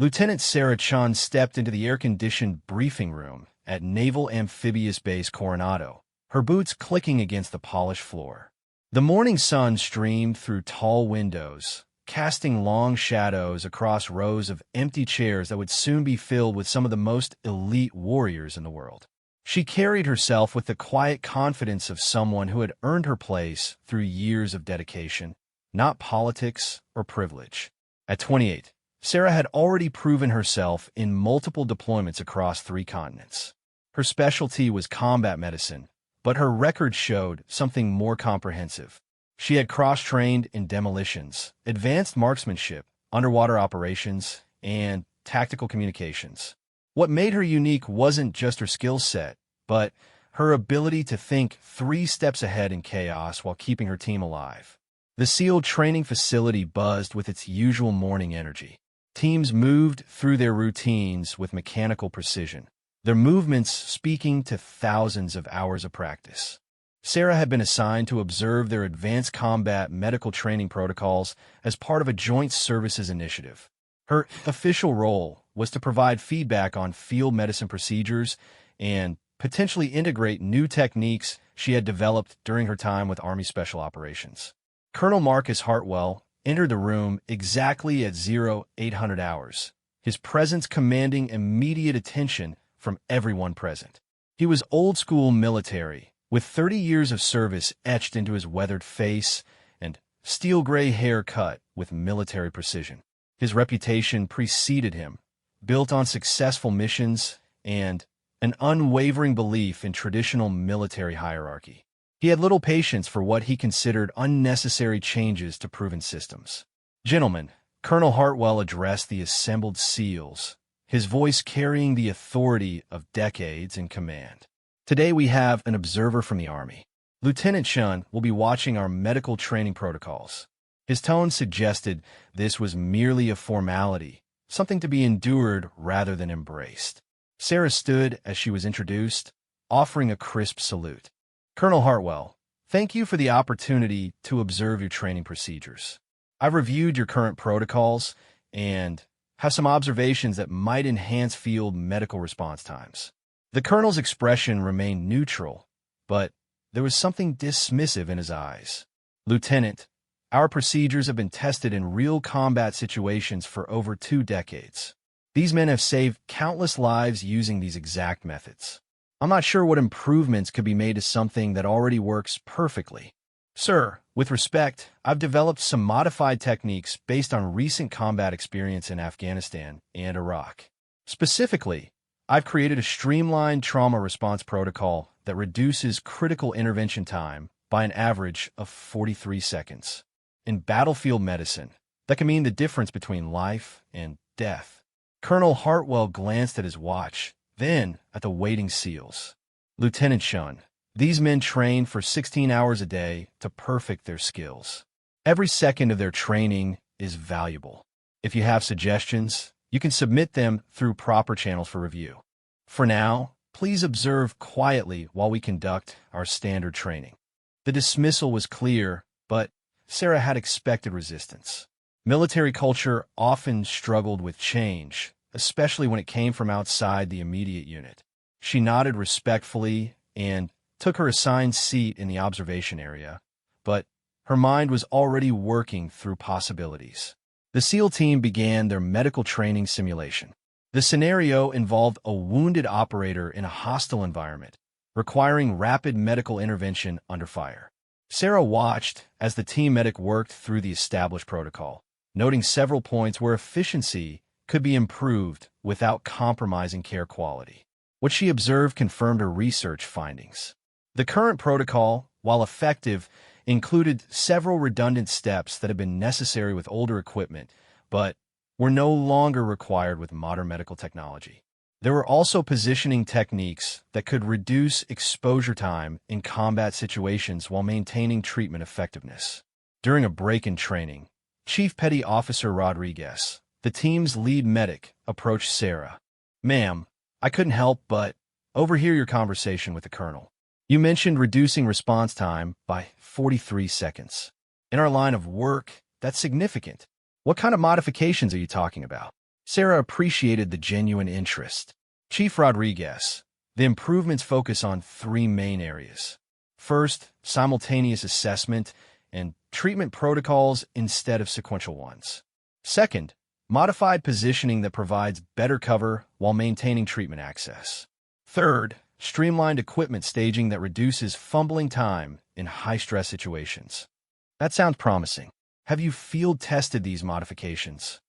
Lieutenant Sarah Chun stepped into the air-conditioned briefing room at Naval Amphibious Base Coronado, her boots clicking against the polished floor. The morning sun streamed through tall windows, casting long shadows across rows of empty chairs that would soon be filled with some of the most elite warriors in the world. She carried herself with the quiet confidence of someone who had earned her place through years of dedication, not politics or privilege. At 28, Sarah had already proven herself in multiple deployments across 3 continents. Her specialty was combat medicine, but her record showed something more comprehensive. She had cross-trained in demolitions, advanced marksmanship, underwater operations, and tactical communications. What made her unique wasn't just her skill set, but her ability to think 3 steps ahead in chaos while keeping her team alive. The SEAL training facility buzzed with its usual morning energy. Teams moved through their routines with mechanical precision, their movements speaking to thousands of hours of practice. Sarah had been assigned to observe their advanced combat medical training protocols as part of a joint services initiative. Her official role was to provide feedback on field medicine procedures and potentially integrate new techniques she had developed during her time with Army Special Operations. Colonel Marcus Hartwell entered the room exactly at 0800 hours, his presence commanding immediate attention from everyone present. He was old-school military, with 30 years of service etched into his weathered face and steel-gray hair cut with military precision. His reputation preceded him, built on successful missions and an unwavering belief in traditional military hierarchy. He had little patience for what he considered unnecessary changes to proven systems. "Gentlemen," Colonel Hartwell addressed the assembled SEALs, his voice carrying the authority of decades in command. "Today we have an observer from the Army. Lieutenant Chun will be watching our medical training protocols." His tone suggested this was merely a formality, something to be endured rather than embraced. Sarah stood as she was introduced, offering a crisp salute. "Colonel Hartwell, thank you for the opportunity to observe your training procedures. I've reviewed your current protocols and have some observations that might enhance field medical response times." The colonel's expression remained neutral, but there was something dismissive in his eyes. "Lieutenant, our procedures have been tested in real combat situations for over 2 decades. These men have saved countless lives using these exact methods. I'm not sure what improvements could be made to something that already works perfectly. Sir, with respect, I've developed some modified techniques based on recent combat experience in Afghanistan and Iraq. Specifically, I've created a streamlined trauma response protocol that reduces critical intervention time by an average of 43 seconds. In battlefield medicine, that can mean the difference between life and death." Colonel Hartwell glanced at his watch, then at the waiting SEALs. "Lieutenant Chun, these men train for 16 hours a day to perfect their skills. Every second of their training is valuable. If you have suggestions, you can submit them through proper channels for review. For now, please observe quietly while we conduct our standard training." The dismissal was clear, but Sarah had expected resistance. Military culture often struggled with change, especially when it came from outside the immediate unit. She nodded respectfully and took her assigned seat in the observation area, but her mind was already working through possibilities. The SEAL team began their medical training simulation. The scenario involved a wounded operator in a hostile environment, requiring rapid medical intervention under fire. Sarah watched as the team medic worked through the established protocol, noting several points where efficiency could be improved without compromising care quality. What she observed confirmed her research findings. The current protocol, while effective, included several redundant steps that had been necessary with older equipment, but were no longer required with modern medical technology. There were also positioning techniques that could reduce exposure time in combat situations while maintaining treatment effectiveness. During a break in training, Chief Petty Officer Rodriguez, the team's lead medic, approached Sarah. "Ma'am, I couldn't help but overhear your conversation with the colonel. You mentioned reducing response time by 43 seconds. In our line of work, that's significant. What kind of modifications are you talking about?" Sarah appreciated the genuine interest. Chief Rodriguez, the improvements focus on three main areas. First, simultaneous assessment and treatment protocols instead of sequential ones. Second, modified positioning that provides better cover while maintaining treatment access. Third, streamlined equipment staging that reduces fumbling time in high-stress situations. That sounds promising. Have you field-tested these modifications?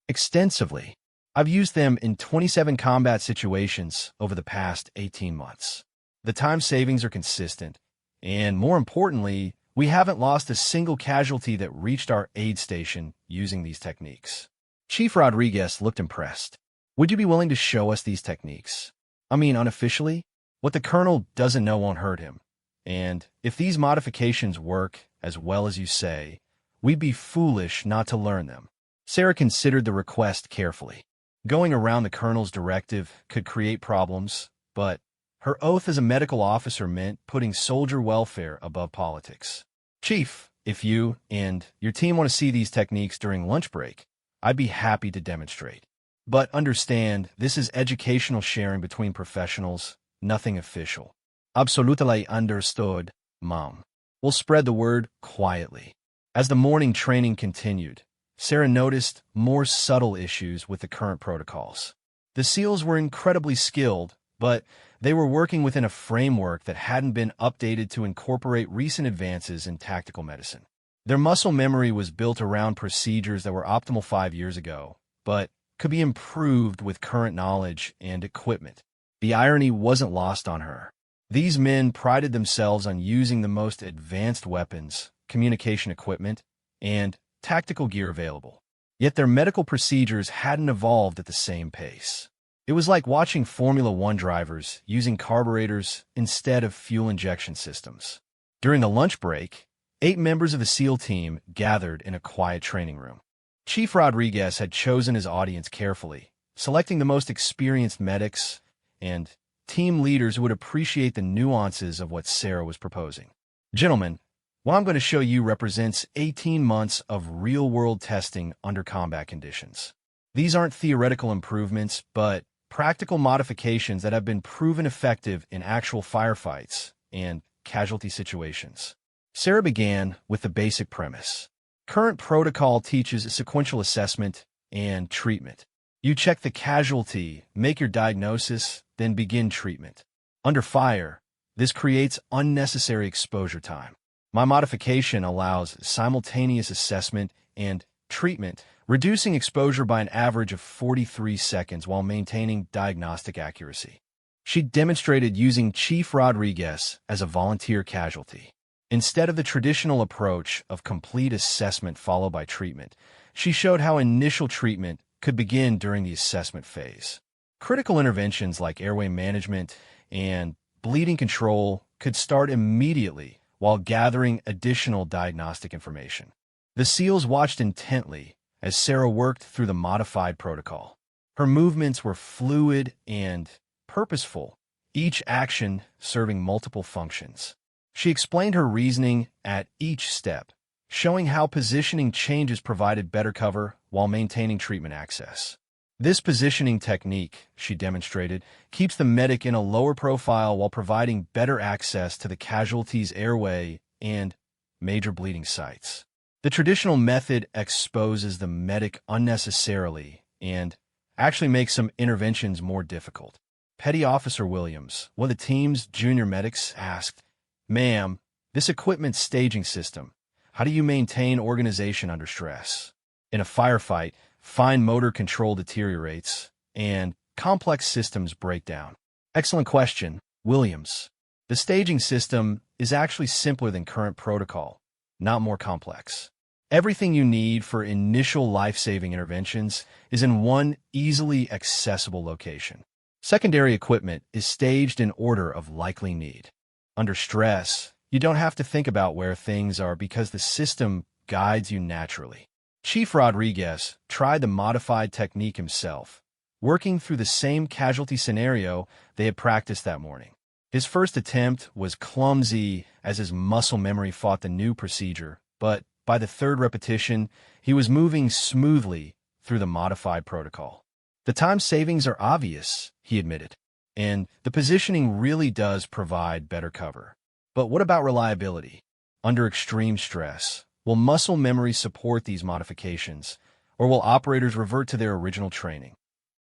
Extensively. I've used them in 27 combat situations over the past 18 months. The time savings are consistent, and more importantly, we haven't lost a single casualty that reached our aid station using these techniques. Chief Rodriguez looked impressed. Would you be willing to show us these techniques? I mean, unofficially? What the colonel doesn't know won't hurt him. And if these modifications work as well as you say, we'd be foolish not to learn them. Sarah considered the request carefully. Going around the colonel's directive could create problems, but her oath as a medical officer meant putting soldier welfare above politics. Chief, if you and your team want to see these techniques during lunch break, I'd be happy to demonstrate. But understand, this is educational sharing between professionals, nothing official. Absolutely understood, Mom. We'll spread the word quietly. As the morning training continued, Sarah noticed more subtle issues with the current protocols. The SEALs were incredibly skilled, but they were working within a framework that hadn't been updated to incorporate recent advances in tactical medicine. Their muscle memory was built around procedures that were optimal 5 years ago, but could be improved with current knowledge and equipment. The irony wasn't lost on her. These men prided themselves on using the most advanced weapons, communication equipment, and tactical gear available. Yet their medical procedures hadn't evolved at the same pace. It was like watching Formula One drivers using carburetors instead of fuel injection systems. During the lunch break, 8 members of the SEAL team gathered in a quiet training room. Chief Rodriguez had chosen his audience carefully, selecting the most experienced medics and team leaders who would appreciate the nuances of what Sarah was proposing. Gentlemen, what I'm going to show you represents 18 months of real-world testing under combat conditions. These aren't theoretical improvements, but practical modifications that have been proven effective in actual firefights and casualty situations. Sarah began with the basic premise. Current protocol teaches sequential assessment and treatment. You check the casualty, make your diagnosis, then begin treatment. Under fire, this creates unnecessary exposure time. My modification allows simultaneous assessment and treatment, reducing exposure by an average of 43 seconds while maintaining diagnostic accuracy. She demonstrated using Chief Rodriguez as a volunteer casualty. Instead of the traditional approach of complete assessment followed by treatment, she showed how initial treatment could begin during the assessment phase. Critical interventions like airway management and bleeding control could start immediately while gathering additional diagnostic information. The SEALs watched intently as Sarah worked through the modified protocol. Her movements were fluid and purposeful, each action serving multiple functions. She explained her reasoning at each step, showing how positioning changes provided better cover while maintaining treatment access. This positioning technique, she demonstrated, keeps the medic in a lower profile while providing better access to the casualty's airway and major bleeding sites. The traditional method exposes the medic unnecessarily and actually makes some interventions more difficult. Petty Officer Williams, one of the team's junior medics, asked, "Ma'am, this equipment staging system, how do you maintain organization under stress? In a firefight, fine motor control deteriorates, and complex systems break down." Excellent question, Williams. The staging system is actually simpler than current protocol, not more complex. Everything you need for initial life-saving interventions is in one easily accessible location. Secondary equipment is staged in order of likely need. Under stress, you don't have to think about where things are because the system guides you naturally. Chief Rodriguez tried the modified technique himself, working through the same casualty scenario they had practiced that morning. His first attempt was clumsy as his muscle memory fought the new procedure, but by the third repetition, he was moving smoothly through the modified protocol. The time savings are obvious, he admitted, and the positioning really does provide better cover. But what about reliability? Under extreme stress, will muscle memory support these modifications, or will operators revert to their original training?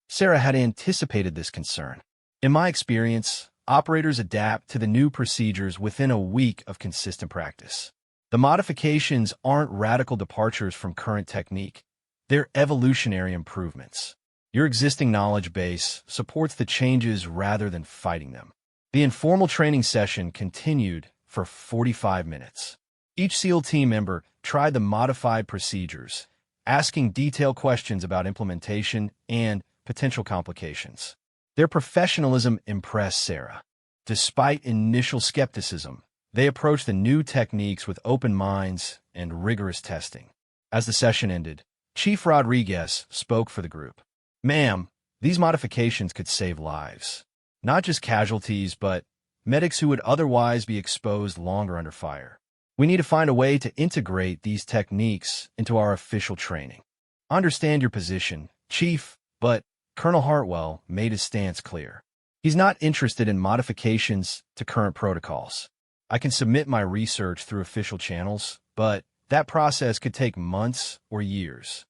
Sarah had anticipated this concern. In my experience, operators adapt to the new procedures within a week of consistent practice. The modifications aren't radical departures from current technique. They're evolutionary improvements. Your existing knowledge base supports the changes rather than fighting them. The informal training session continued for 45 minutes. Each SEAL team member tried the modified procedures, asking detailed questions about implementation and potential complications. Their professionalism impressed Sarah. Despite initial skepticism, they approached the new techniques with open minds and rigorous testing. As the session ended, Chief Rodriguez spoke for the group. "Ma'am, these modifications could save lives. Not just casualties, but medics who would otherwise be exposed longer under fire. We need to find a way to integrate these techniques into our official training." "I understand your position, Chief, but Colonel Hartwell made his stance clear. He's not interested in modifications to current protocols. I can submit my research through official channels, but that process could take months or years."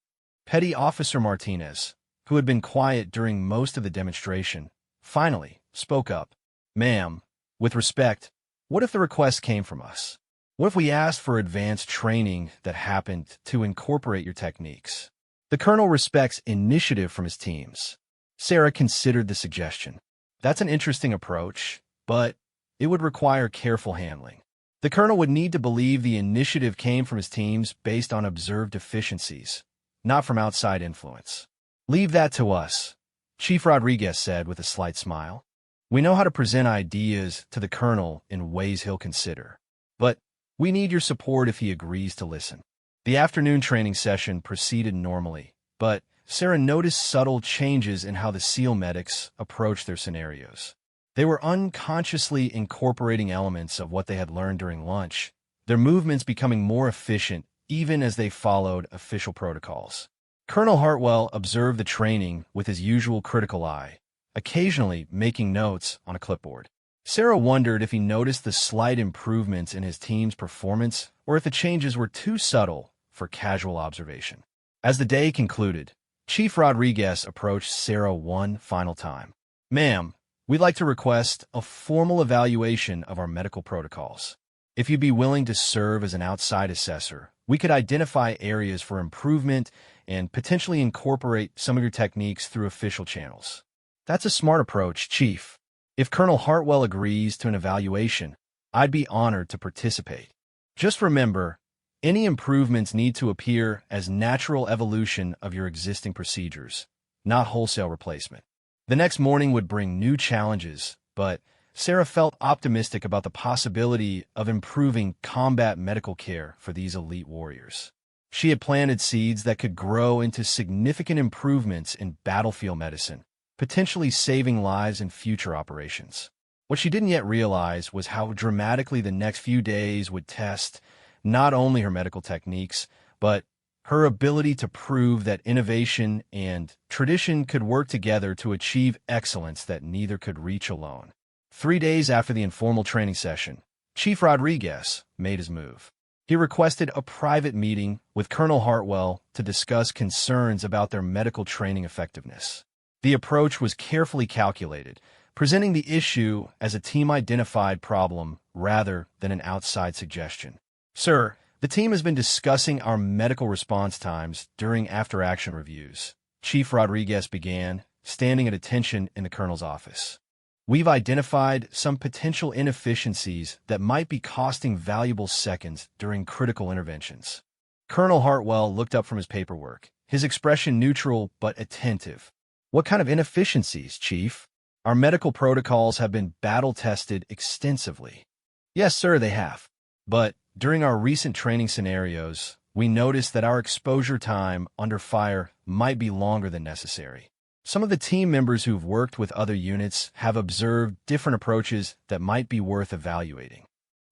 Petty Officer Martinez, who had been quiet during most of the demonstration, finally spoke up. "Ma'am, with respect, what if the request came from us? What if we asked for advanced training that happened to incorporate your techniques?" The colonel respects initiative from his teams. Sarah considered the suggestion. That's an interesting approach, but it would require careful handling. The colonel would need to believe the initiative came from his teams based on observed deficiencies, not from outside influence. "Leave that to us," Chief Rodriguez said with a slight smile. "We know how to present ideas to the colonel in ways he'll consider. But we need your support if he agrees to listen." The afternoon training session proceeded normally, but Sarah noticed subtle changes in how the SEAL medics approached their scenarios. They were unconsciously incorporating elements of what they had learned during lunch, their movements becoming more efficient even as they followed official protocols. Colonel Hartwell observed the training with his usual critical eye, occasionally making notes on a clipboard. Sarah wondered if he noticed the slight improvements in his team's performance or if the changes were too subtle for casual observation. As the day concluded, Chief Rodriguez approached Sarah one final time. "Ma'am, we'd like to request a formal evaluation of our medical protocols. If you'd be willing to serve as an outside assessor, we could identify areas for improvement and potentially incorporate some of your techniques through official channels." "That's a smart approach, Chief. If Colonel Hartwell agrees to an evaluation, I'd be honored to participate. Just remember, any improvements need to appear as natural evolution of your existing procedures, not wholesale replacement." The next morning would bring new challenges, but Sarah felt optimistic about the possibility of improving combat medical care for these elite warriors. She had planted seeds that could grow into significant improvements in battlefield medicine, potentially saving lives in future operations. What she didn't yet realize was how dramatically the next few days would test not only her medical techniques, but her ability to prove that innovation and tradition could work together to achieve excellence that neither could reach alone. 3 days after the informal training session, Chief Rodriguez made his move. He requested a private meeting with Colonel Hartwell to discuss concerns about their medical training effectiveness. The approach was carefully calculated, presenting the issue as a team-identified problem rather than an outside suggestion. "Sir, the team has been discussing our medical response times during after-action reviews," Chief Rodriguez began, standing at attention in the colonel's office. "We've identified some potential inefficiencies that might be costing valuable seconds during critical interventions." Colonel Hartwell looked up from his paperwork, his expression neutral but attentive. "What kind of inefficiencies, Chief? Our medical protocols have been battle-tested extensively." "Yes, sir, they have. But during our recent training scenarios, we noticed that our exposure time under fire might be longer than necessary. Some of the team members who've worked with other units have observed different approaches that might be worth evaluating."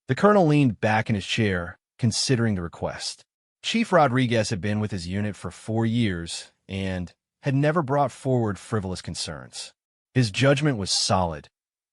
The colonel leaned back in his chair, considering the request. Chief Rodriguez had been with his unit for 4 years and had never brought forward frivolous concerns. His judgment was solid,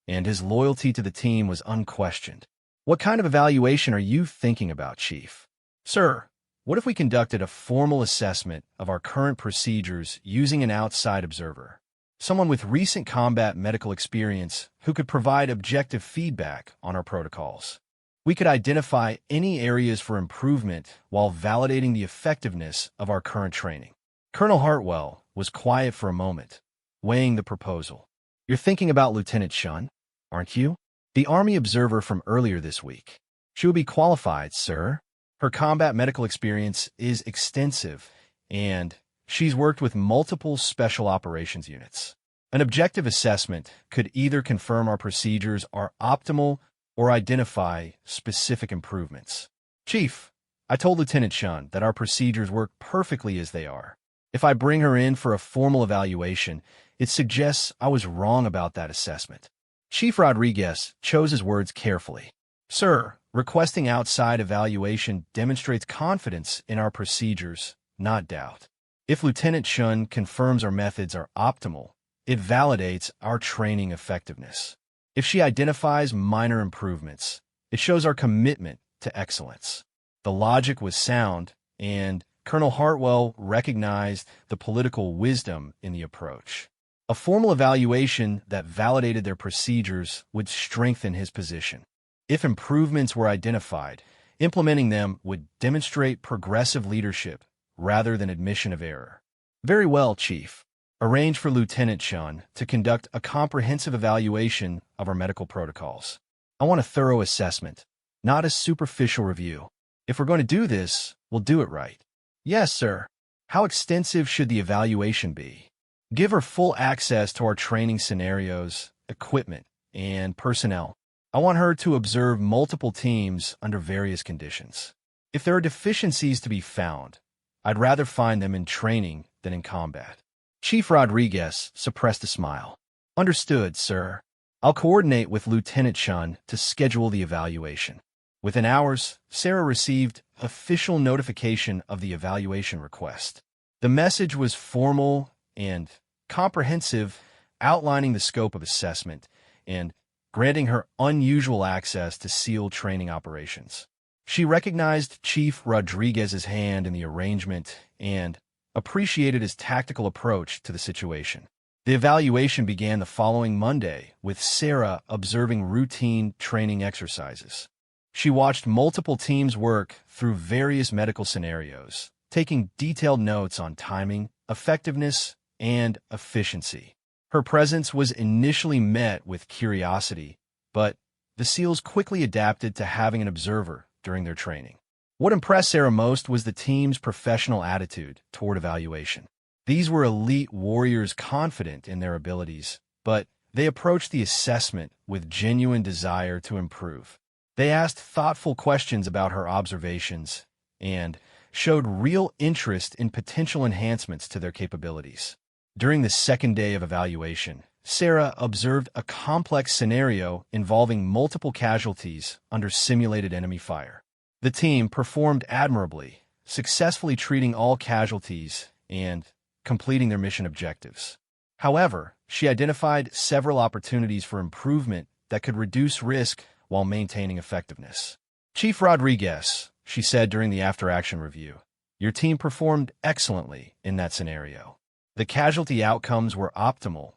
and his loyalty to the team was unquestioned. What kind of evaluation are you thinking about, Chief? Sir, what if we conducted a formal assessment of our current procedures using an outside observer? Someone with recent combat medical experience who could provide objective feedback on our protocols. We could identify any areas for improvement while validating the effectiveness of our current training. Colonel Hartwell was quiet for a moment, weighing the proposal. You're thinking about Lieutenant Shun, aren't you? The Army observer from earlier this week. She will be qualified, sir. Her combat medical experience is extensive, and she's worked with multiple special operations units. An objective assessment could either confirm our procedures are optimal or identify specific improvements. Chief, I told Lieutenant Shun that our procedures work perfectly as they are. If I bring her in for a formal evaluation, it suggests I was wrong about that assessment. Chief Rodriguez chose his words carefully. Sir, requesting outside evaluation demonstrates confidence in our procedures, not doubt. If Lieutenant Shun confirms our methods are optimal, it validates our training effectiveness. If she identifies minor improvements, it shows our commitment to excellence. The logic was sound, and Colonel Hartwell recognized the political wisdom in the approach. A formal evaluation that validated their procedures would strengthen his position. If improvements were identified, implementing them would demonstrate progressive leadership rather than admission of error. Very well, Chief. Arrange for Lieutenant Shun to conduct a comprehensive evaluation of our medical protocols. I want a thorough assessment, not a superficial review. If we're going to do this, we'll do it right. Yes, sir. How extensive should the evaluation be? Give her full access to our training scenarios, equipment, and personnel. I want her to observe multiple teams under various conditions. If there are deficiencies to be found, I'd rather find them in training than in combat. Chief Rodriguez suppressed a smile. Understood, sir. I'll coordinate with Lieutenant Shun to schedule the evaluation. Within hours, Sarah received official notification of the evaluation request. The message was formal and comprehensive, outlining the scope of assessment and granting her unusual access to SEAL training operations. She recognized Chief Rodriguez's hand in the arrangement and appreciated his tactical approach to the situation. The evaluation began the following Monday, with Sarah observing routine training exercises. She watched multiple teams work through various medical scenarios, taking detailed notes on timing, effectiveness, and efficiency. Her presence was initially met with curiosity, but the SEALs quickly adapted to having an observer during their training. What impressed Sarah most was the team's professional attitude toward evaluation. These were elite warriors confident in their abilities, but they approached the assessment with genuine desire to improve. They asked thoughtful questions about her observations and showed real interest in potential enhancements to their capabilities. During the second day of evaluation, Sarah observed a complex scenario involving multiple casualties under simulated enemy fire. The team performed admirably, successfully treating all casualties and completing their mission objectives. However, she identified several opportunities for improvement that could reduce risk while maintaining effectiveness. Chief Rodriguez, she said during the after-action review, your team performed excellently in that scenario. The casualty outcomes were optimal,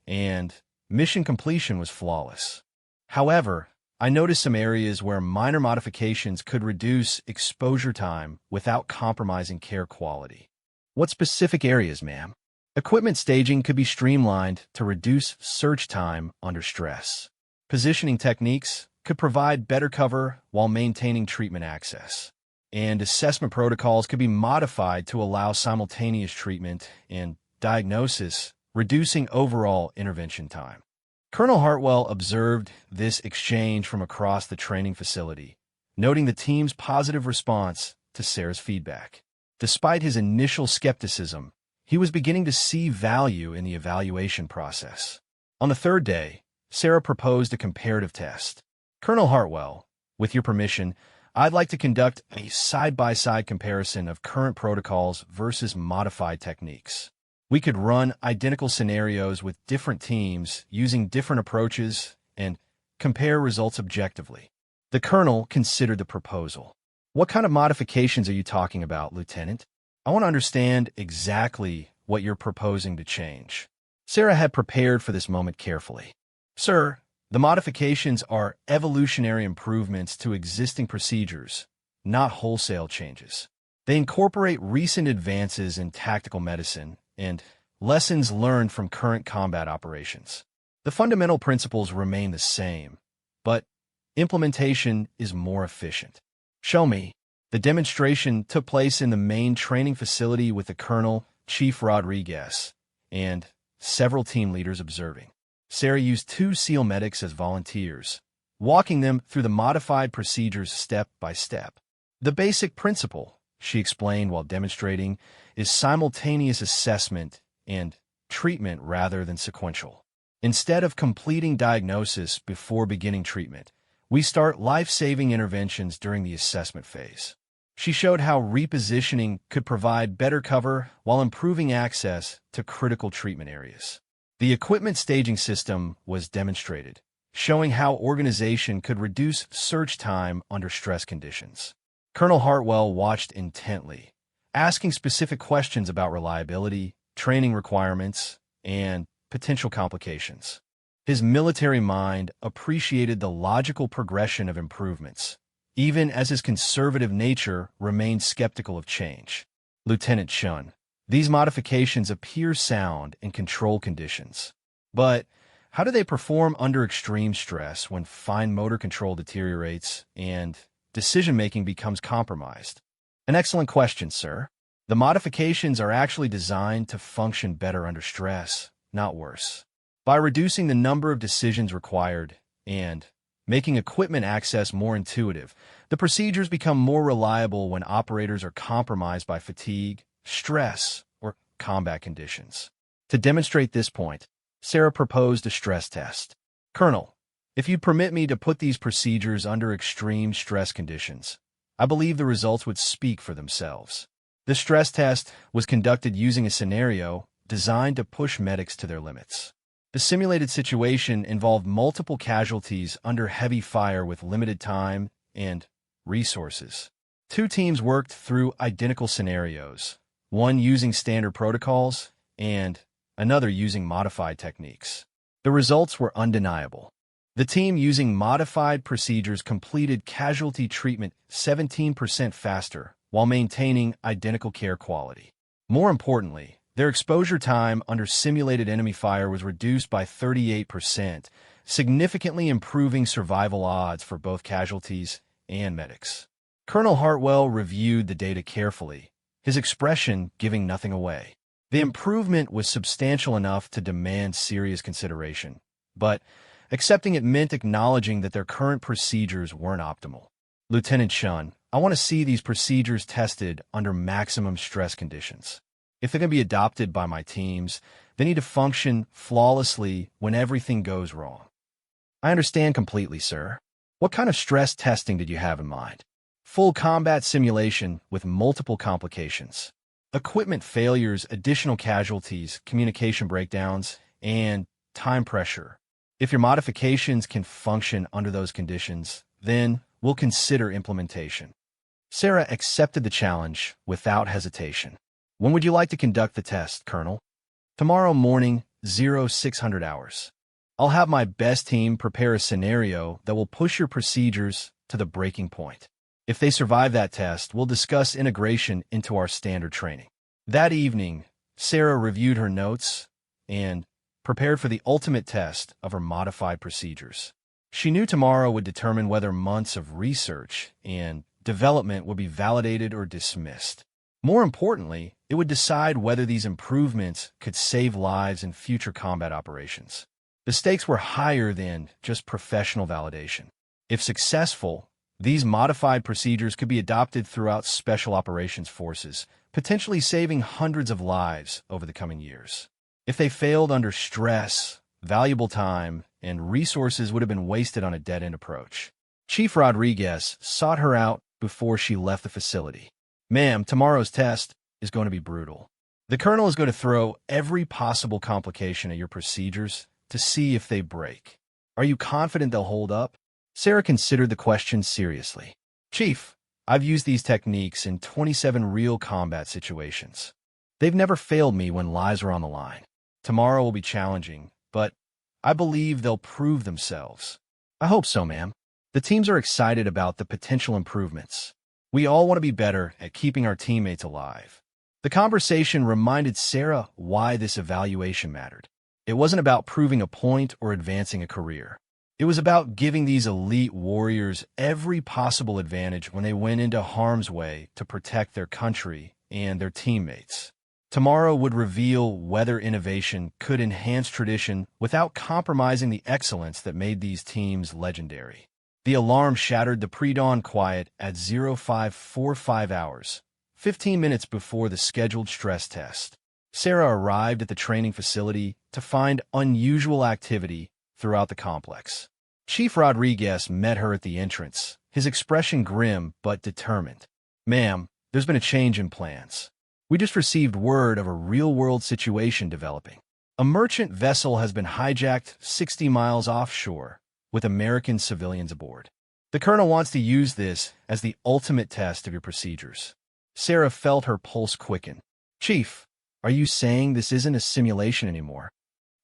and mission completion was flawless. However, I noticed some areas where minor modifications could reduce exposure time without compromising care quality. What specific areas, ma'am? Equipment staging could be streamlined to reduce search time under stress. Positioning techniques could provide better cover while maintaining treatment access. And assessment protocols could be modified to allow simultaneous treatment and diagnosis, reducing overall intervention time. Colonel Hartwell observed this exchange from across the training facility, noting the team's positive response to Sarah's feedback. Despite his initial skepticism, he was beginning to see value in the evaluation process. On the third day, Sarah proposed a comparative test. Colonel Hartwell, with your permission, I'd like to conduct a side-by-side comparison of current protocols versus modified techniques. We could run identical scenarios with different teams using different approaches and compare results objectively. The colonel considered the proposal. What kind of modifications are you talking about, Lieutenant? I want to understand exactly what you're proposing to change. Sarah had prepared for this moment carefully. Sir, the modifications are evolutionary improvements to existing procedures, not wholesale changes. They incorporate recent advances in tactical medicine and lessons learned from current combat operations. The fundamental principles remain the same, but implementation is more efficient. Show me. The demonstration took place in the main training facility with the Colonel, Chief Rodriguez, and several team leaders observing. Sarah used 2 SEAL medics as volunteers, walking them through the modified procedures step by step. The basic principle, she explained while demonstrating, is simultaneous assessment and treatment rather than sequential. Instead of completing diagnosis before beginning treatment, we start life-saving interventions during the assessment phase. She showed how repositioning could provide better cover while improving access to critical treatment areas. The equipment staging system was demonstrated, showing how organization could reduce search time under stress conditions. Colonel Hartwell watched intently, asking specific questions about reliability, training requirements, and potential complications. His military mind appreciated the logical progression of improvements, even as his conservative nature remained skeptical of change. Lieutenant Shun, these modifications appear sound in control conditions. But how do they perform under extreme stress when fine motor control deteriorates and decision-making becomes compromised? An excellent question, sir. The modifications are actually designed to function better under stress, not worse. By reducing the number of decisions required and making equipment access more intuitive, the procedures become more reliable when operators are compromised by fatigue, stress, or combat conditions. To demonstrate this point, Sarah proposed a stress test. Colonel, if you'd permit me to put these procedures under extreme stress conditions, I believe the results would speak for themselves. The stress test was conducted using a scenario designed to push medics to their limits. The simulated situation involved multiple casualties under heavy fire with limited time and resources. 2 teams worked through identical scenarios, one using standard protocols and another using modified techniques. The results were undeniable. The team using modified procedures completed casualty treatment 17% faster while maintaining identical care quality. More importantly, their exposure time under simulated enemy fire was reduced by 38%, significantly improving survival odds for both casualties and medics. Colonel Hartwell reviewed the data carefully, his expression giving nothing away. The improvement was substantial enough to demand serious consideration, but accepting it meant acknowledging that their current procedures weren't optimal. Lieutenant Shun, I want to see these procedures tested under maximum stress conditions. If they're going to be adopted by my teams, they need to function flawlessly when everything goes wrong. I understand completely, sir. What kind of stress testing did you have in mind? Full combat simulation with multiple complications. Equipment failures, additional casualties, communication breakdowns, and time pressure. If your modifications can function under those conditions, then we'll consider implementation. Sarah accepted the challenge without hesitation. When would you like to conduct the test, Colonel? Tomorrow morning, 0600 hours. I'll have my best team prepare a scenario that will push your procedures to the breaking point. If they survive that test, we'll discuss integration into our standard training. That evening, Sarah reviewed her notes and prepared for the ultimate test of her modified procedures. She knew tomorrow would determine whether months of research and development would be validated or dismissed. More importantly, it would decide whether these improvements could save lives in future combat operations. The stakes were higher than just professional validation. If successful, these modified procedures could be adopted throughout special operations forces, potentially saving hundreds of lives over the coming years. If they failed under stress, valuable time and resources would have been wasted on a dead-end approach. Chief Rodriguez sought her out before she left the facility. Ma'am, tomorrow's test is going to be brutal. The colonel is going to throw every possible complication at your procedures to see if they break. Are you confident they'll hold up? Sarah considered the question seriously. Chief, I've used these techniques in 27 real combat situations. They've never failed me when lives are on the line. Tomorrow will be challenging, but I believe they'll prove themselves. I hope so, ma'am. The teams are excited about the potential improvements. We all want to be better at keeping our teammates alive. The conversation reminded Sarah why this evaluation mattered. It wasn't about proving a point or advancing a career. It was about giving these elite warriors every possible advantage when they went into harm's way to protect their country and their teammates. Tomorrow would reveal whether innovation could enhance tradition without compromising the excellence that made these teams legendary. The alarm shattered the pre-dawn quiet at 0545 hours, 15 minutes before the scheduled stress test. Sarah arrived at the training facility to find unusual activity throughout the complex. Chief Rodriguez met her at the entrance, his expression grim but determined. Ma'am, there's been a change in plans. We just received word of a real-world situation developing. A merchant vessel has been hijacked 60 miles offshore with American civilians aboard. The colonel wants to use this as the ultimate test of your procedures. Sarah felt her pulse quicken. Chief, are you saying this isn't a simulation anymore?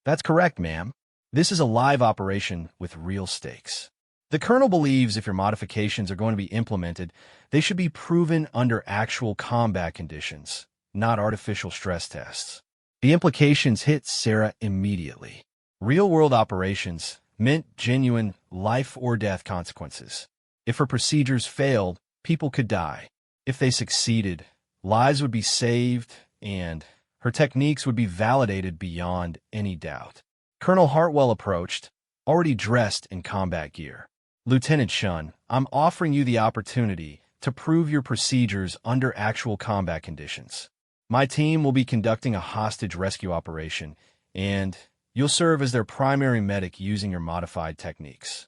That's correct, ma'am. This is a live operation with real stakes. The colonel believes if your modifications are going to be implemented, they should be proven under actual combat conditions, not artificial stress tests. The implications hit Sarah immediately. Real-world operations meant genuine life-or-death consequences. If her procedures failed, people could die. If they succeeded, lives would be saved, and her techniques would be validated beyond any doubt. Colonel Hartwell approached, already dressed in combat gear. Lieutenant Shun, I'm offering you the opportunity to prove your procedures under actual combat conditions. My team will be conducting a hostage rescue operation, and you'll serve as their primary medic using your modified techniques.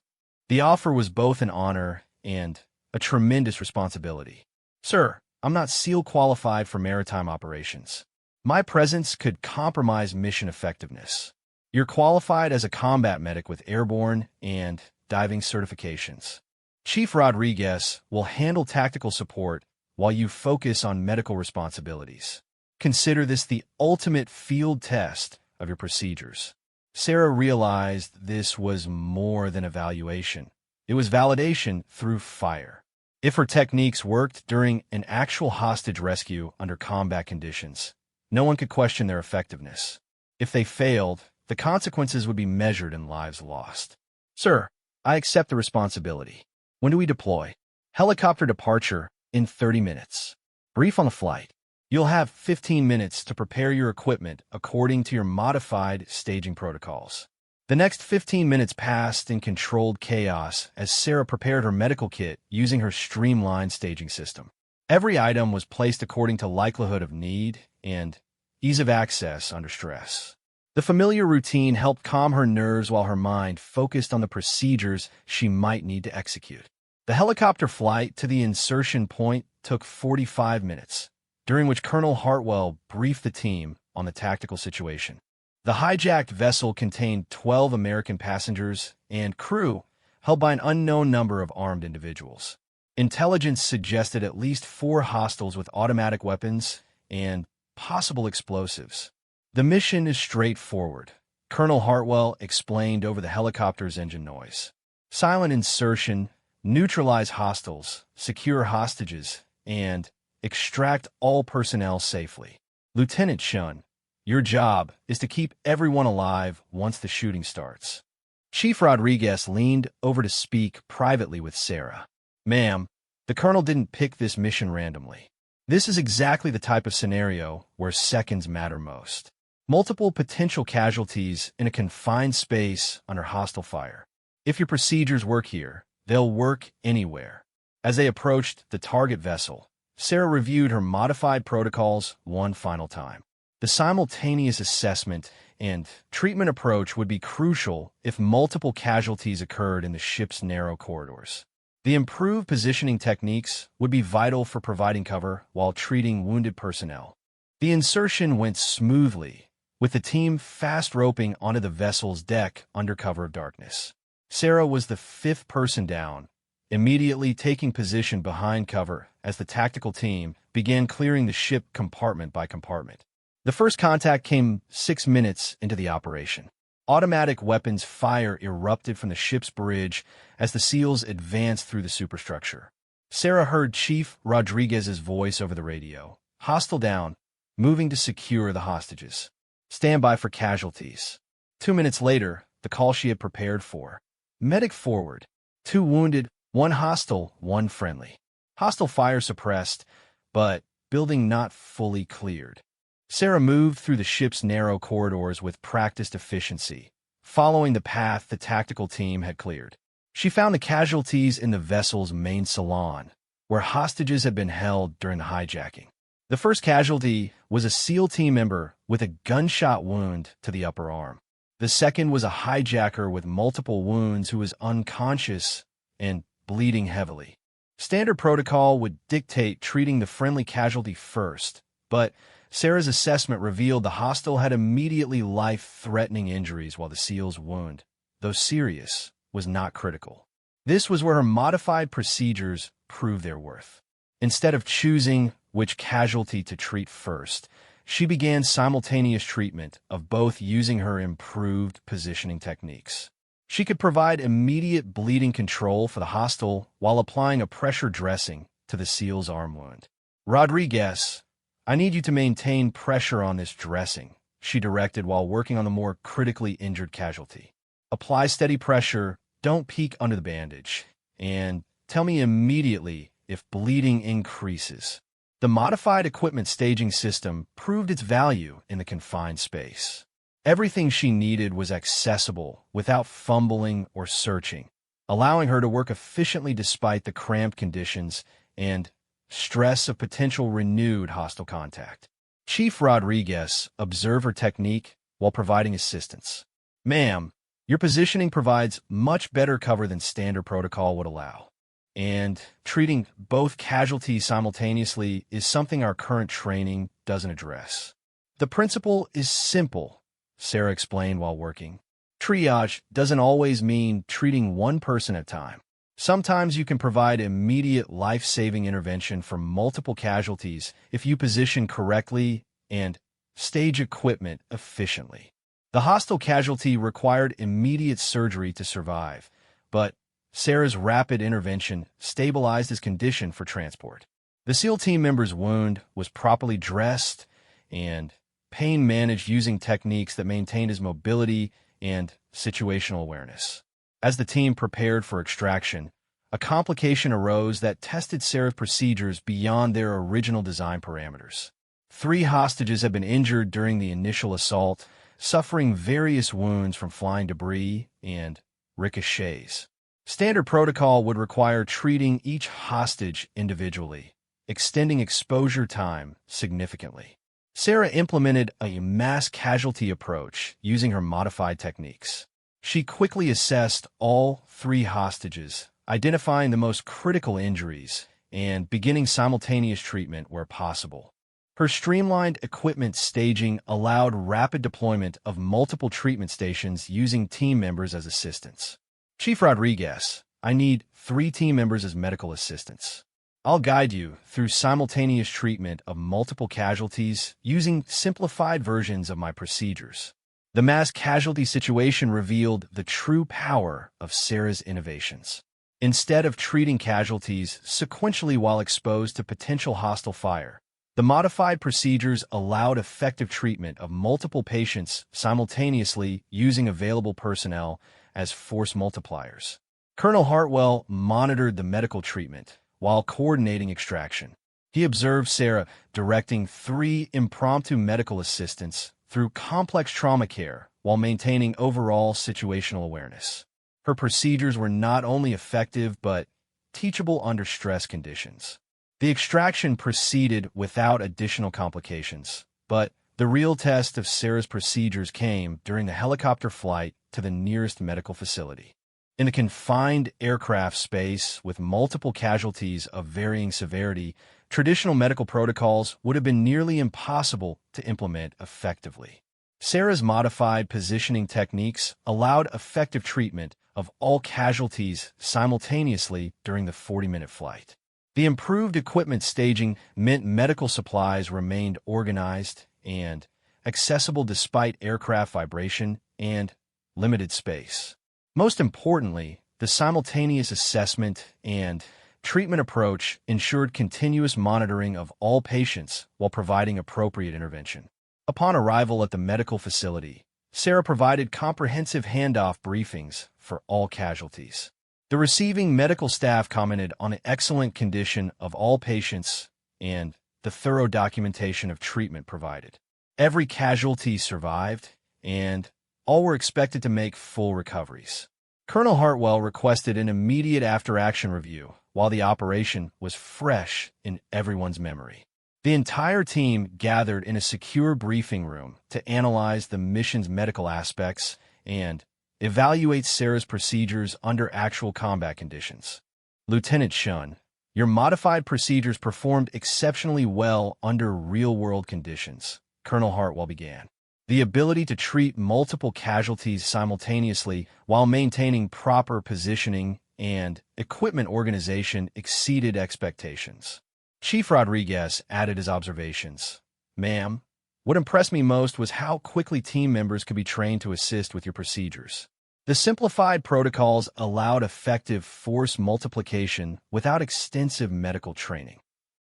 The offer was both an honor and a tremendous responsibility. Sir, I'm not SEAL qualified for maritime operations. My presence could compromise mission effectiveness. You're qualified as a combat medic with airborne and diving certifications. Chief Rodriguez will handle tactical support while you focus on medical responsibilities. Consider this the ultimate field test of your procedures. Sarah realized this was more than evaluation. It was validation through fire. If her techniques worked during an actual hostage rescue under combat conditions, no one could question their effectiveness. If they failed, the consequences would be measured in lives lost. Sir, I accept the responsibility. When do we deploy? Helicopter departure in 30 minutes. Brief on the flight. You'll have 15 minutes to prepare your equipment according to your modified staging protocols. The next 15 minutes passed in controlled chaos as Sarah prepared her medical kit using her streamlined staging system. Every item was placed according to likelihood of need and ease of access under stress. The familiar routine helped calm her nerves while her mind focused on the procedures she might need to execute. The helicopter flight to the insertion point took 45 minutes, during which Colonel Hartwell briefed the team on the tactical situation. The hijacked vessel contained 12 American passengers and crew held by an unknown number of armed individuals. Intelligence suggested at least 4 hostiles with automatic weapons and possible explosives. The mission is straightforward. Colonel Hartwell explained over the helicopter's engine noise. Silent insertion, neutralize hostiles, secure hostages, and extract all personnel safely. Lieutenant Shun, your job is to keep everyone alive once the shooting starts. Chief Rodriguez leaned over to speak privately with Sarah. Ma'am, the colonel didn't pick this mission randomly. This is exactly the type of scenario where seconds matter most. Multiple potential casualties in a confined space under hostile fire. If your procedures work here, they'll work anywhere. As they approached the target vessel, Sarah reviewed her modified protocols one final time. The simultaneous assessment and treatment approach would be crucial if multiple casualties occurred in the ship's narrow corridors. The improved positioning techniques would be vital for providing cover while treating wounded personnel. The insertion went smoothly, with the team fast roping onto the vessel's deck under cover of darkness. Sarah was the fifth person down, immediately taking position behind cover as the tactical team began clearing the ship compartment by compartment. The first contact came 6 minutes into the operation. Automatic weapons fire erupted from the ship's bridge as the SEALs advanced through the superstructure. Sarah heard Chief Rodriguez's voice over the radio. Hostile down, moving to secure the hostages. Stand by for casualties. 2 minutes later, the call she had prepared for. Medic forward. 2 wounded, 1 hostile, 1 friendly. Hostile fire suppressed, but building not fully cleared. Sarah moved through the ship's narrow corridors with practiced efficiency, following the path the tactical team had cleared. She found the casualties in the vessel's main salon, where hostages had been held during the hijacking. The first casualty was a SEAL team member with a gunshot wound to the upper arm. The second was a hijacker with multiple wounds who was unconscious and bleeding heavily. Standard protocol would dictate treating the friendly casualty first, but Sarah's assessment revealed the hostile had immediately life-threatening injuries while the SEAL's wound, though serious, was not critical. This was where her modified procedures proved their worth. Instead of choosing which casualty to treat first, she began simultaneous treatment of both using her improved positioning techniques. She could provide immediate bleeding control for the hostile while applying a pressure dressing to the SEAL's arm wound. Rodriguez, I need you to maintain pressure on this dressing, she directed while working on the more critically injured casualty. Apply steady pressure, don't peek under the bandage, and tell me immediately if bleeding increases. The modified equipment staging system proved its value in the confined space. Everything she needed was accessible without fumbling or searching, allowing her to work efficiently despite the cramped conditions and stress of potential renewed hostile contact. Chief Rodriguez observed her technique while providing assistance. Ma'am, your positioning provides much better cover than standard protocol would allow, and treating both casualties simultaneously is something our current training doesn't address. The principle is simple, Sarah explained while working. Triage doesn't always mean treating one person at a time. Sometimes you can provide immediate life-saving intervention for multiple casualties if you position correctly and stage equipment efficiently. The hostile casualty required immediate surgery to survive, but Sarah's rapid intervention stabilized his condition for transport. The SEAL team member's wound was properly dressed and pain managed using techniques that maintained his mobility and situational awareness. As the team prepared for extraction, a complication arose that tested Sarah's procedures beyond their original design parameters. 3 hostages had been injured during the initial assault, suffering various wounds from flying debris and ricochets. Standard protocol would require treating each hostage individually, extending exposure time significantly. Sarah implemented a mass casualty approach using her modified techniques. She quickly assessed all 3 hostages, identifying the most critical injuries and beginning simultaneous treatment where possible. Her streamlined equipment staging allowed rapid deployment of multiple treatment stations using team members as assistants. Chief Rodriguez, I need 3 team members as medical assistants. I'll guide you through simultaneous treatment of multiple casualties using simplified versions of my procedures. The mass casualty situation revealed the true power of Sarah's innovations. Instead of treating casualties sequentially while exposed to potential hostile fire, the modified procedures allowed effective treatment of multiple patients simultaneously using available personnel as force multipliers. Colonel Hartwell monitored the medical treatment while coordinating extraction. He observed Sarah directing 3 impromptu medical assistants through complex trauma care while maintaining overall situational awareness. Her procedures were not only effective but teachable under stress conditions. The extraction proceeded without additional complications, but the real test of Sarah's procedures came during the helicopter flight to the nearest medical facility. In the confined aircraft space with multiple casualties of varying severity, traditional medical protocols would have been nearly impossible to implement effectively. Sarah's modified positioning techniques allowed effective treatment of all casualties simultaneously during the 40-minute flight. The improved equipment staging meant medical supplies remained organized and accessible despite aircraft vibration and limited space. Most importantly, the simultaneous assessment and treatment approach ensured continuous monitoring of all patients while providing appropriate intervention. Upon arrival at the medical facility, Sarah provided comprehensive handoff briefings for all casualties. The receiving medical staff commented on the excellent condition of all patients and the thorough documentation of treatment provided. Every casualty survived, and all were expected to make full recoveries. Colonel Hartwell requested an immediate after-action review while the operation was fresh in everyone's memory. The entire team gathered in a secure briefing room to analyze the mission's medical aspects and evaluate Sarah's procedures under actual combat conditions. Lieutenant Shun, your modified procedures performed exceptionally well under real-world conditions, Colonel Hartwell began. The ability to treat multiple casualties simultaneously while maintaining proper positioning and equipment organization exceeded expectations. Chief Rodriguez added his observations. Ma'am, what impressed me most was how quickly team members could be trained to assist with your procedures. The simplified protocols allowed effective force multiplication without extensive medical training.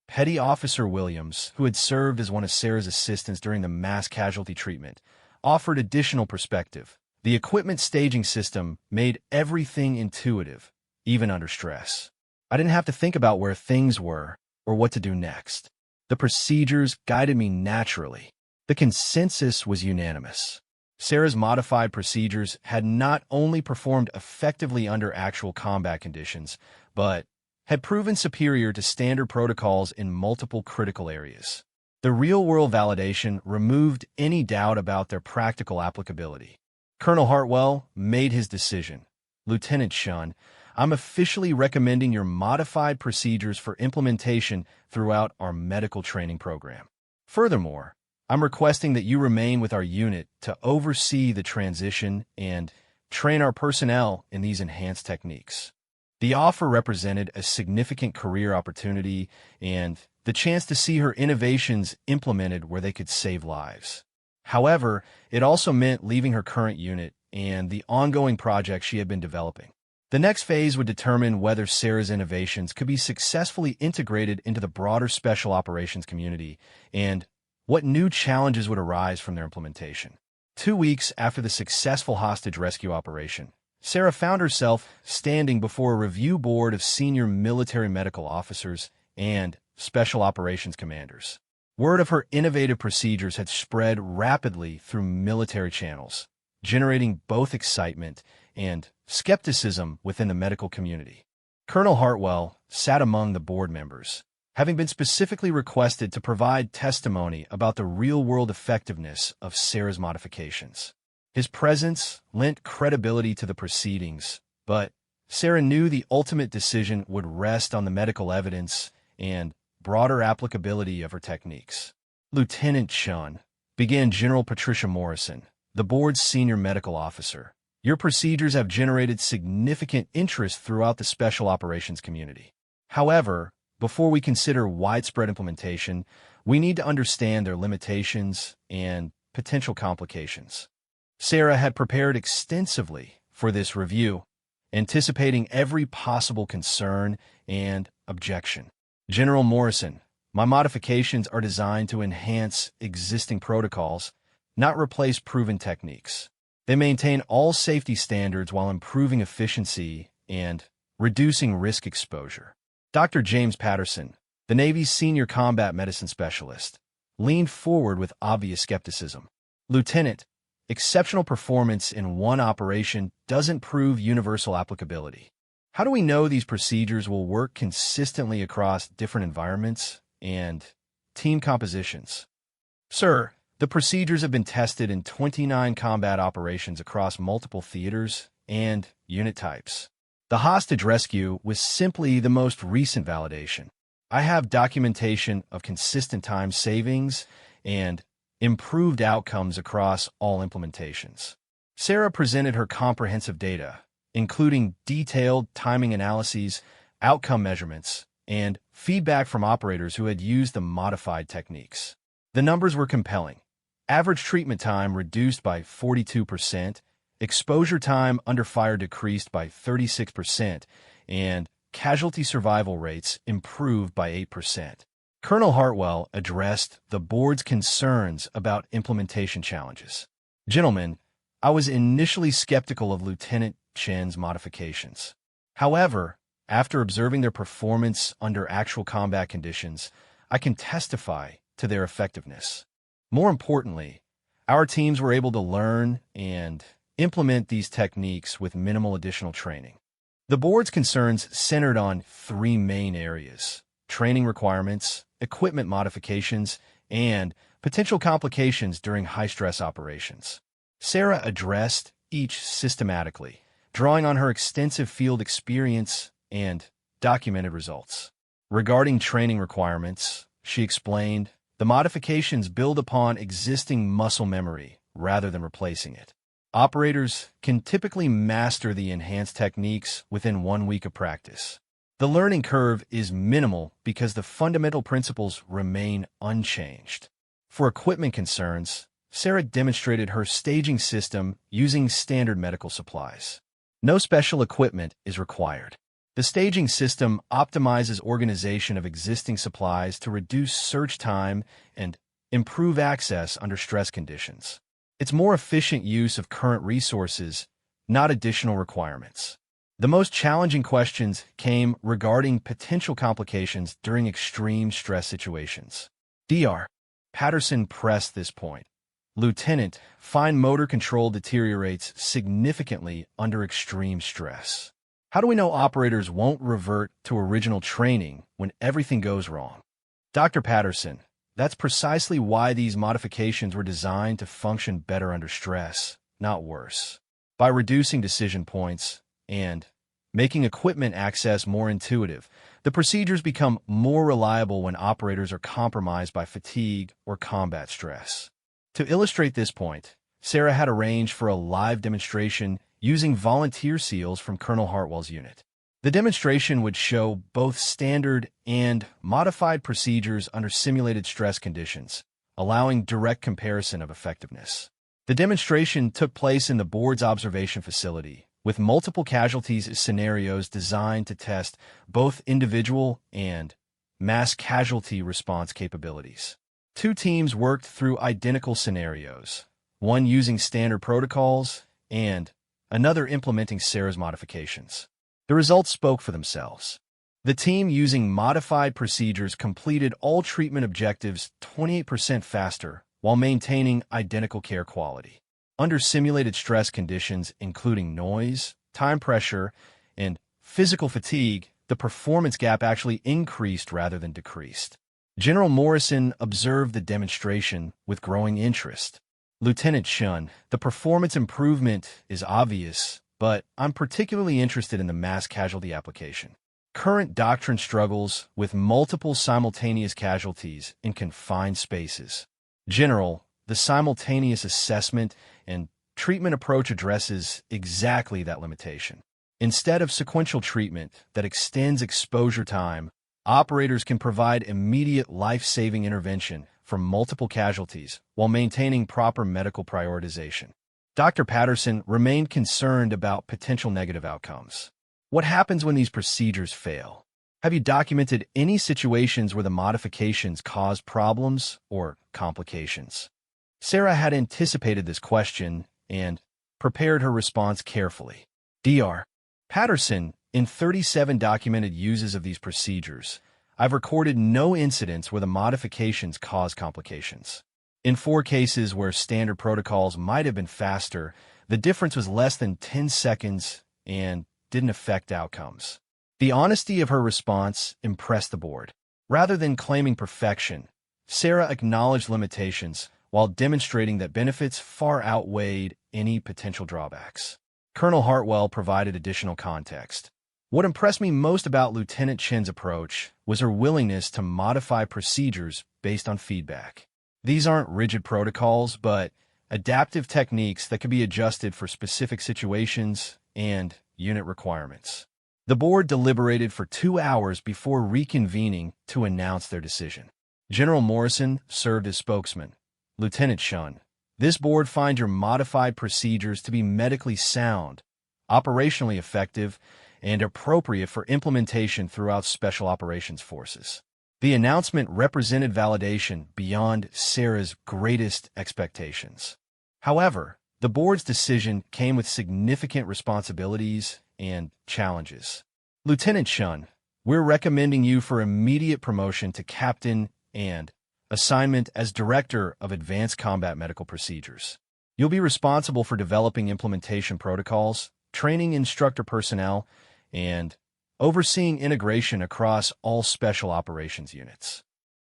Petty Officer Williams, who had served as one of Sarah's assistants during the mass casualty treatment, offered additional perspective. The equipment staging system made everything intuitive, even under stress. I didn't have to think about where things were or what to do next. The procedures guided me naturally. The consensus was unanimous. Sarah's modified procedures had not only performed effectively under actual combat conditions, but had proven superior to standard protocols in multiple critical areas. The real-world validation removed any doubt about their practical applicability. Colonel Hartwell made his decision. Lieutenant Shun, I'm officially recommending your modified procedures for implementation throughout our medical training program. Furthermore, I'm requesting that you remain with our unit to oversee the transition and train our personnel in these enhanced techniques. The offer represented a significant career opportunity and the chance to see her innovations implemented where they could save lives. However, it also meant leaving her current unit and the ongoing projects she had been developing. The next phase would determine whether Sarah's innovations could be successfully integrated into the broader special operations community and what new challenges would arise from their implementation. 2 weeks after the successful hostage rescue operation, Sarah found herself standing before a review board of senior military medical officers and special operations commanders. Word of her innovative procedures had spread rapidly through military channels, generating both excitement and skepticism within the medical community. Colonel Hartwell sat among the board members, having been specifically requested to provide testimony about the real-world effectiveness of Sarah's modifications. His presence lent credibility to the proceedings, but Sarah knew the ultimate decision would rest on the medical evidence and broader applicability of her techniques. Lieutenant Shun, began General Patricia Morrison, the board's senior medical officer. Your procedures have generated significant interest throughout the special operations community. However, before we consider widespread implementation, we need to understand their limitations and potential complications. Sarah had prepared extensively for this review, anticipating every possible concern and objection. General Morrison, my modifications are designed to enhance existing protocols, not replace proven techniques. They maintain all safety standards while improving efficiency and reducing risk exposure. Dr. James Patterson, the Navy's senior combat medicine specialist, leaned forward with obvious skepticism. Lieutenant, exceptional performance in one operation doesn't prove universal applicability. How do we know these procedures will work consistently across different environments and team compositions? Sir, the procedures have been tested in 29 combat operations across multiple theaters and unit types. The hostage rescue was simply the most recent validation. I have documentation of consistent time savings and improved outcomes across all implementations. Sarah presented her comprehensive data, including detailed timing analyses, outcome measurements, and feedback from operators who had used the modified techniques. The numbers were compelling. Average treatment time reduced by 42%, exposure time under fire decreased by 36%, and casualty survival rates improved by 8%. Colonel Hartwell addressed the board's concerns about implementation challenges. Gentlemen, I was initially skeptical of Lieutenant Chen's modifications. However, after observing their performance under actual combat conditions, I can testify to their effectiveness. More importantly, our teams were able to learn and implement these techniques with minimal additional training. The board's concerns centered on three main areas: training requirements, equipment modifications, and potential complications during high-stress operations. Sarah addressed each systematically, drawing on her extensive field experience and documented results. Regarding training requirements, she explained, the modifications build upon existing muscle memory rather than replacing it. Operators can typically master the enhanced techniques within 1 week of practice. The learning curve is minimal because the fundamental principles remain unchanged. For equipment concerns, Sarah demonstrated her staging system using standard medical supplies. No special equipment is required. The staging system optimizes organization of existing supplies to reduce search time and improve access under stress conditions. It's more efficient use of current resources, not additional requirements. The most challenging questions came regarding potential complications during extreme stress situations. Dr. Patterson pressed this point. Lieutenant, fine motor control deteriorates significantly under extreme stress. How do we know operators won't revert to original training when everything goes wrong? Dr. Patterson, that's precisely why these modifications were designed to function better under stress, not worse. By reducing decision points and making equipment access more intuitive, the procedures become more reliable when operators are compromised by fatigue or combat stress. To illustrate this point, Sarah had arranged for a live demonstration using volunteer SEALs from Colonel Hartwell's unit. The demonstration would show both standard and modified procedures under simulated stress conditions, allowing direct comparison of effectiveness. The demonstration took place in the board's observation facility, with multiple casualties scenarios designed to test both individual and mass casualty response capabilities. Two teams worked through identical scenarios, one using standard protocols and another implementing Sarah's modifications. The results spoke for themselves. The team using modified procedures completed all treatment objectives 28% faster while maintaining identical care quality. Under simulated stress conditions, including noise, time pressure, and physical fatigue, the performance gap actually increased rather than decreased. General Morrison observed the demonstration with growing interest. Lieutenant Shun, the performance improvement is obvious, but I'm particularly interested in the mass casualty application. Current doctrine struggles with multiple simultaneous casualties in confined spaces. General, the simultaneous assessment and treatment approach addresses exactly that limitation. Instead of sequential treatment that extends exposure time, operators can provide immediate life-saving intervention for multiple casualties while maintaining proper medical prioritization. Dr. Patterson remained concerned about potential negative outcomes. What happens when these procedures fail? Have you documented any situations where the modifications caused problems or complications? Sarah had anticipated this question and prepared her response carefully. Dr. Patterson, in 37 documented uses of these procedures, I've recorded no incidents where the modifications caused complications. In 4 cases where standard protocols might have been faster, the difference was less than 10 seconds and didn't affect outcomes. The honesty of her response impressed the board. Rather than claiming perfection, Sarah acknowledged limitations while demonstrating that benefits far outweighed any potential drawbacks. Colonel Hartwell provided additional context. What impressed me most about Lieutenant Chen's approach was her willingness to modify procedures based on feedback. These aren't rigid protocols, but adaptive techniques that can be adjusted for specific situations and unit requirements. The board deliberated for 2 hours before reconvening to announce their decision. General Morrison served as spokesman. Lieutenant Shun, this board finds your modified procedures to be medically sound, operationally effective, and appropriate for implementation throughout Special Operations Forces. The announcement represented validation beyond Sarah's greatest expectations. However, the board's decision came with significant responsibilities and challenges. Lieutenant Shun, we're recommending you for immediate promotion to captain and assignment as Director of Advanced Combat Medical Procedures. You'll be responsible for developing implementation protocols, training instructor personnel, and overseeing integration across all special operations units.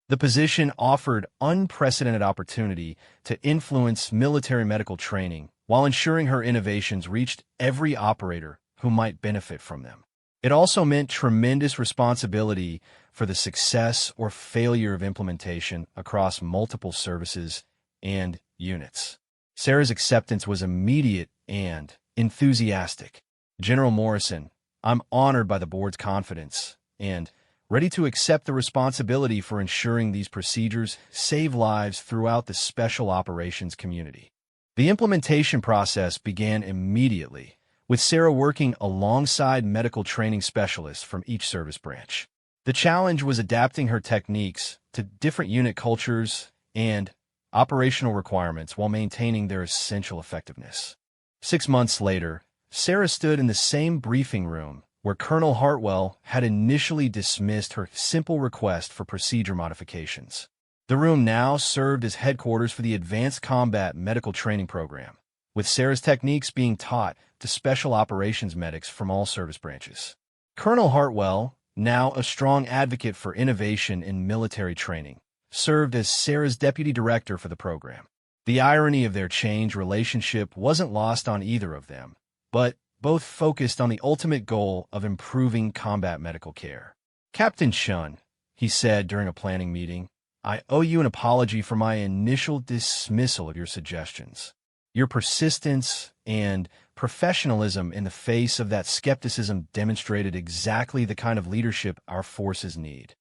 The position offered unprecedented opportunity to influence military medical training while ensuring her innovations reached every operator who might benefit from them. It also meant tremendous responsibility for the success or failure of implementation across multiple services and units. Sarah's acceptance was immediate and enthusiastic. General Morrison, I'm honored by the board's confidence and ready to accept the responsibility for ensuring these procedures save lives throughout the special operations community. The implementation process began immediately, with Sarah working alongside medical training specialists from each service branch. The challenge was adapting her techniques to different unit cultures and operational requirements while maintaining their essential effectiveness. 6 months later, Sarah stood in the same briefing room where Colonel Hartwell had initially dismissed her simple request for procedure modifications. The room now served as headquarters for the Advanced Combat Medical Training Program, with Sarah's techniques being taught to special operations medics from all service branches. Colonel Hartwell, now a strong advocate for innovation in military training, served as Sarah's deputy director for the program. The irony of their change relationship wasn't lost on either of them, but both focused on the ultimate goal of improving combat medical care. Captain Shun, he said during a planning meeting, I owe you an apology for my initial dismissal of your suggestions. Your persistence and professionalism in the face of that skepticism demonstrated exactly the kind of leadership our forces need.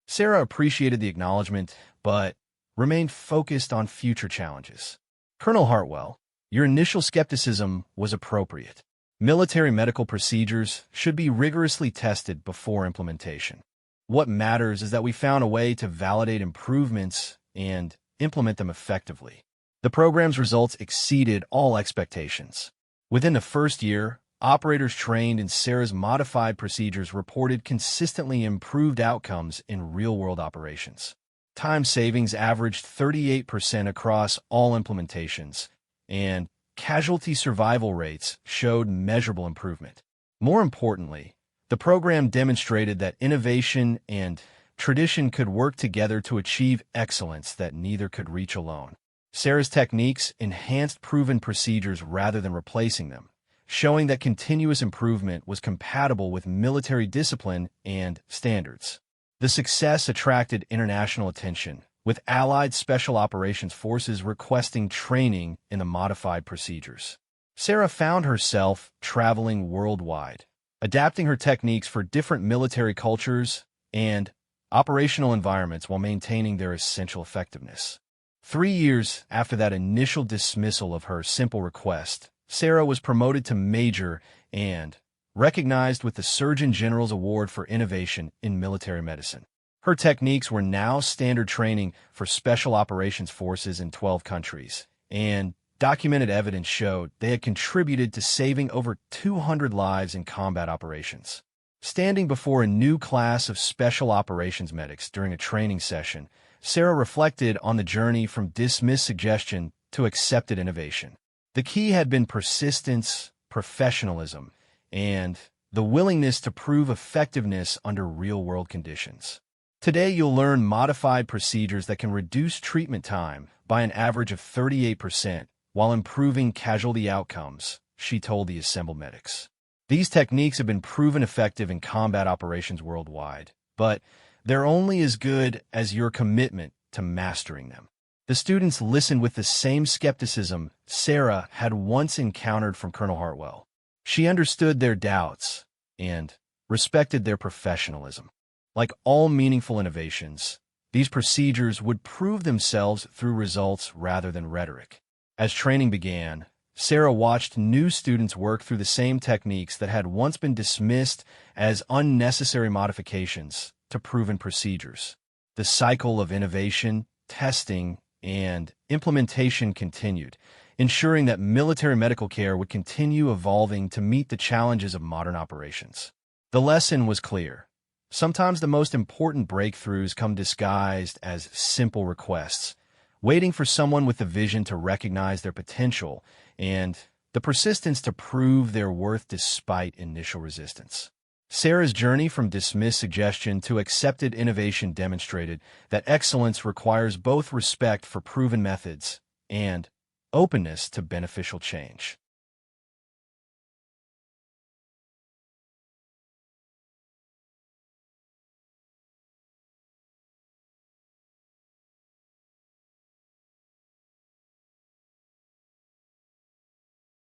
Sarah appreciated the acknowledgement, but remained focused on future challenges. Colonel Hartwell, your initial skepticism was appropriate. Military medical procedures should be rigorously tested before implementation. What matters is that we found a way to validate improvements and implement them effectively. The program's results exceeded all expectations. Within the first year, operators trained in Sarah's modified procedures reported consistently improved outcomes in real-world operations. Time savings averaged 38% across all implementations, and casualty survival rates showed measurable improvement. More importantly, the program demonstrated that innovation and tradition could work together to achieve excellence that neither could reach alone. Sarah's techniques enhanced proven procedures rather than replacing them, showing that continuous improvement was compatible with military discipline and standards. The success attracted international attention, with Allied Special Operations Forces requesting training in the modified procedures. Sarah found herself traveling worldwide, adapting her techniques for different military cultures and operational environments while maintaining their essential effectiveness. 3 years after that initial dismissal of her simple request, Sarah was promoted to Major and recognized with the Surgeon General's Award for Innovation in Military Medicine. Her techniques were now standard training for Special Operations Forces in 12 countries, and documented evidence showed they had contributed to saving over 200 lives in combat operations. Standing before a new class of Special Operations medics during a training session, Sarah reflected on the journey from dismissed suggestion to accepted innovation. The key had been persistence, professionalism, and the willingness to prove effectiveness under real-world conditions. Today, you'll learn modified procedures that can reduce treatment time by an average of 38% while improving casualty outcomes, she told the assembled medics. These techniques have been proven effective in combat operations worldwide, but they're only as good as your commitment to mastering them. The students listened with the same skepticism Sarah had once encountered from Colonel Hartwell. She understood their doubts and respected their professionalism. Like all meaningful innovations, these procedures would prove themselves through results rather than rhetoric. As training began, Sarah watched new students work through the same techniques that had once been dismissed as unnecessary modifications to proven procedures. The cycle of innovation, testing, and implementation continued, ensuring that military medical care would continue evolving to meet the challenges of modern operations. The lesson was clear. Sometimes the most important breakthroughs come disguised as simple requests, waiting for someone with the vision to recognize their potential and the persistence to prove their worth despite initial resistance. Sarah's journey from dismissed suggestion to accepted innovation demonstrated that excellence requires both respect for proven methods and openness to beneficial change.